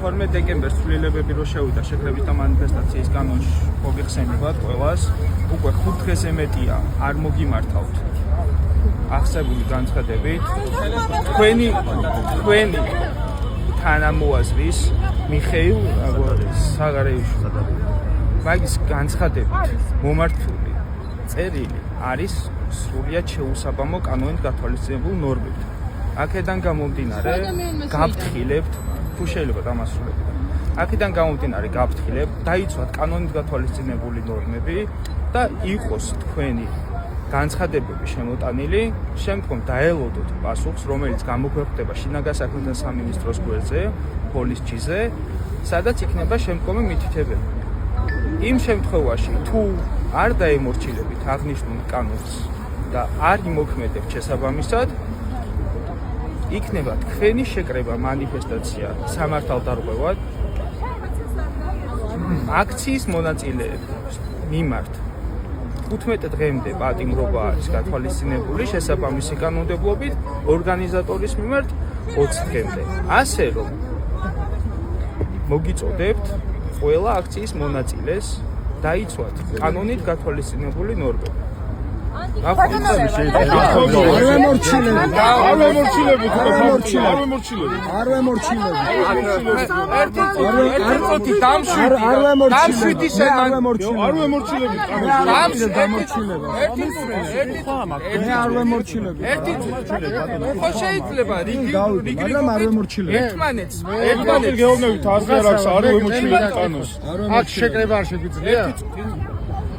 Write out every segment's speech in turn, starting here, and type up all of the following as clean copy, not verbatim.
12 დეკემბერს ცვლილებები რო შევიდა შეკრებითი მანიფესტაციის კანონში მოგეხსენებათ ყველას, უკვე 5 დღეზე მეტია არ მოგიმართავთ აღსებული განცხადებით. თქვენი თანამოაზრის მიხეილ საგარეიშვილი მაგის განცხადებით მომართული წერილი არის სრულიად შეუსაბამო კანონით გათვალისწინებულ ნორმებით. აქედან გამომდინარე გავფრთხილებთ, თუ შეიძლება დამასრულებთ. აქედან გამომდინარე გავფრთხილებთ, დაიცვათ კანონით გათვალისწინებული ნორმები და იყოს თქვენი განცხადებები შემოტანილი, შემდგომ დაელოდოთ პასუხს, რომელიც გამოგვეხვდება შინაგან საქმეთა სამინისტროს გვერდზე, პოლის ჯიზე, სადაც იქნება შემდგომი მითითებები. იმ შემთხვევაში, თუ არ დაემორჩილებით აღნიშნულ კანონს და არ იმოქმედებთ შესაბამისად, იქნება თქვენი შეკრება მანიფესტაცია სამართალდარღვევად აქციის მონაწილეების მიმართ 15 დღემდე პატიმრობა არის გათვალისწინებული შესაბამისი კანონმდებლობით, ორგანიზატორის მიმართ 20 დღემდე. ასე რომ მოგიწოდებთ ყველა აქციის მონაწილეს დაიცვათ კანონით გათვალისწინებული ნორმები. არ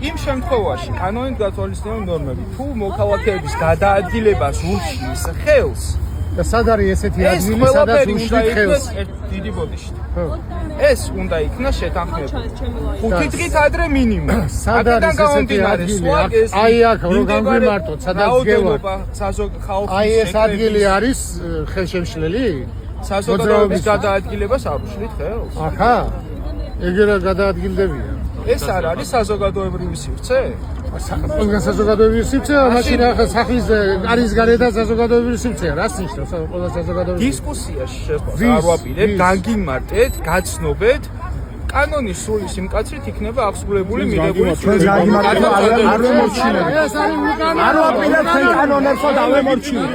იმ შემთხვევაში კანონით გათვალისწინებული ნორმები თუ მოქალაქეების გადაადგილებას უშლის ხელს და სად არის ესეთი ადგილი, სადაც უშლის ხელს? დიდი ბოდიში. ეს უნდა იქნას შეთანხმებული. 5 დღით ადრე მინიმუმ. სად არის ესეთი ადგილი? აი აქ რო გამგვიმარტოთ, სადაც გევართ. აი ეს ადგილი არის ხელშემშლელი? საზოგადოების გადაადგილებას არ უშლით ხელს? ახა? ეგრე გადაადგილდებიან. ეს არ არის საზოგადოებრივი სივრცე? ყველგან საზოგადოებრივი სივრცეა, მაშინ ახლა სახლის არის გარეთ საზოგადოებრივი სივრცეა, რას ნიშნავს ყველა საზოგადოებრივი? დისკუსიაში არ ვაპირებ, გაგიმარტეთ, გაცნობეთ, კანონის სრული სიმკაცრით იქნება აღსრულებული მიღებული არ ვემორჩილებ. ეს არის უკანონო. არ ვაპირებ კანონებს და დავემორჩილებ.